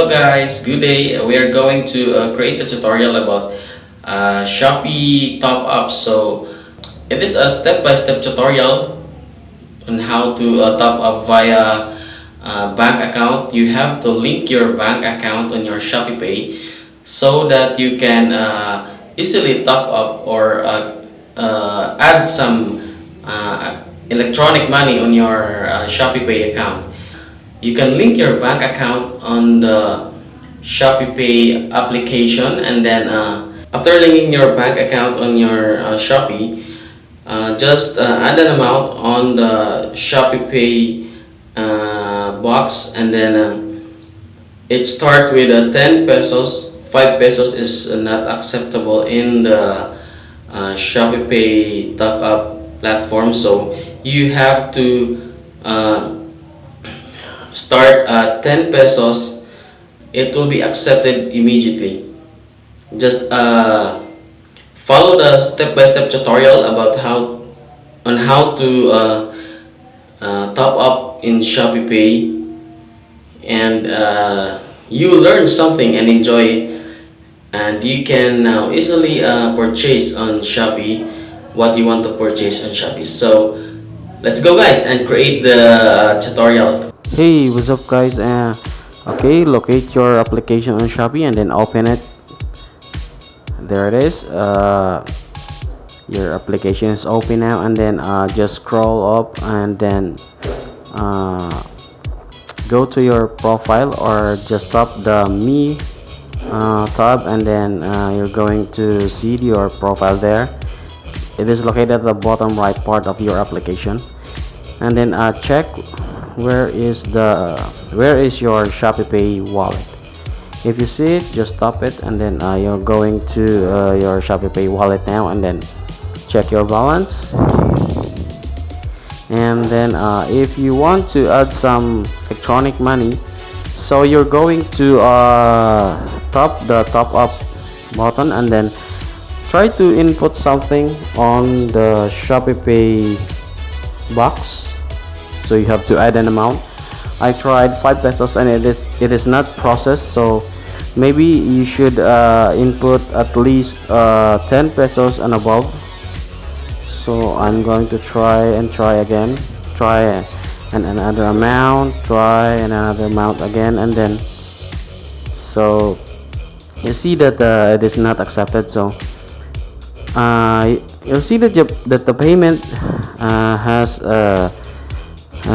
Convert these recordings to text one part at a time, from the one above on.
Hello guys, good day. We are going to create a tutorial about Shopee top up. So it is a step-by-step tutorial on how to top up via bank account. You have to link your bank account on your ShopeePay so that you can easily top up or add some electronic money on your ShopeePay account. You can link your bank account on the ShopeePay application, and then after linking your bank account on your Shopee, just add an amount on the ShopeePay box, and then it start with 10 pesos. 5 pesos is not acceptable in the ShopeePay top up platform, so you have to start at 10 pesos. It will be accepted immediately. Just follow the step-by-step tutorial about how to top up in ShopeePay, and you learn something and enjoy, and you can now easily purchase on Shopee what you want to purchase on Shopee. So let's go guys and create the tutorial. Hey, what's up guys? Okay, locate your application on Shopee and then open it. There it is. Your application is open now, and then just scroll up and then go to your profile, or just tap the me tab, and then you're going to see your profile there. It is located at the bottom right part of your application, and then check where is your ShopeePay wallet. If you see it, just tap it, and then you're going to your ShopeePay wallet now, and then check your balance. And then if you want to add some electronic money, so you're going to tap the top up button, and then try to input something on the ShopeePay box. So you have to add an amount. I tried 5 pesos and it is not processed, so maybe you should input at least 10 pesos and above. So I'm going to try again, try and another amount, try and another amount again, and then so you see that it is not accepted. So you'll see that the payment has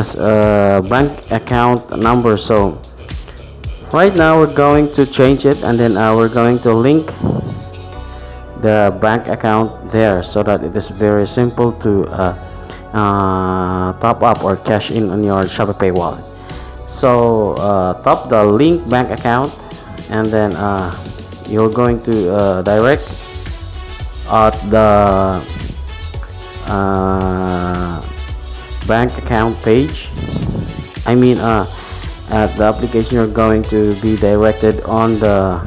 a bank account number. So right now we're going to change it, and then we're going to link the bank account there, so that it is very simple to top up or cash in on your ShopeePay wallet. So tap the link bank account, and then you're going to direct at the bank account page. I mean at the application, you're going to be directed on the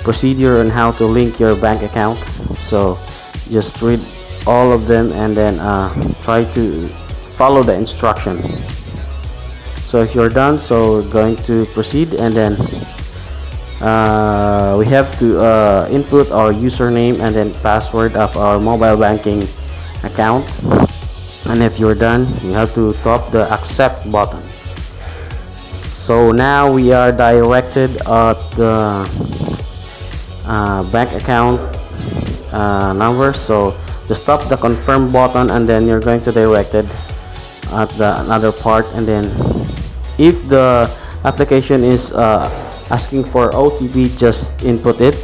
procedure on how to link your bank account. So just read all of them, and then try to follow the instruction. So if you're done, so we're going to proceed, and then we have to input our username and then password of our mobile banking account. And if you're done, you have to tap the accept button. So now we are directed at the bank account number. So just tap the confirm button, and then you're going to directed at the another part. And then if the application is asking for OTP, just input it.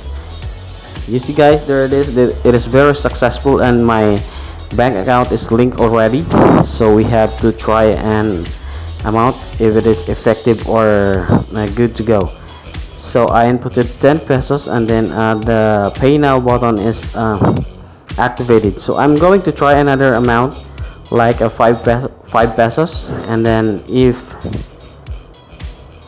You see guys, there it is. It is very successful, and my bank account is linked already. So we have to try an amount if it is effective or good to go. So I inputted 10 pesos, and then the pay now button is activated. So I'm going to try another amount, like a 5 pesos, and then if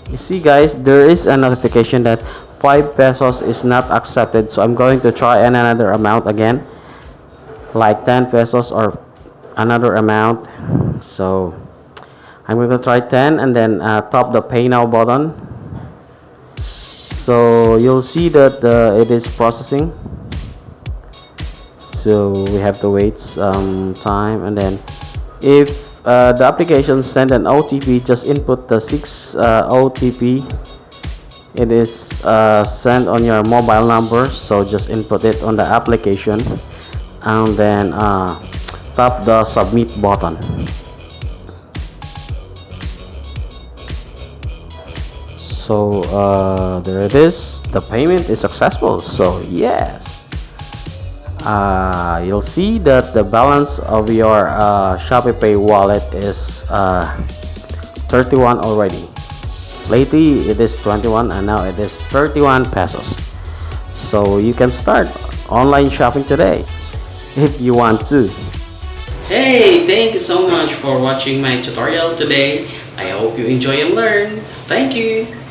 you see guys, there is a notification that 5 pesos is not accepted. So I'm going to try another amount again, like 10 pesos or another amount. So I'm going to try 10, and then tap the pay now button. So you'll see that it is processing, so we have to wait some time. And then if the application send an OTP, just input the 6 OTP. It is sent on your mobile number, so just input it on the application and then tap the submit button. So there it is, the payment is successful. So yes, you'll see that the balance of your ShopeePay wallet is 31 already. Lately it is 21 and now it is 31 pesos. So you can start online shopping today if you want to. Hey, thank you so much for watching my tutorial today. I hope you enjoy and learn. Thank you.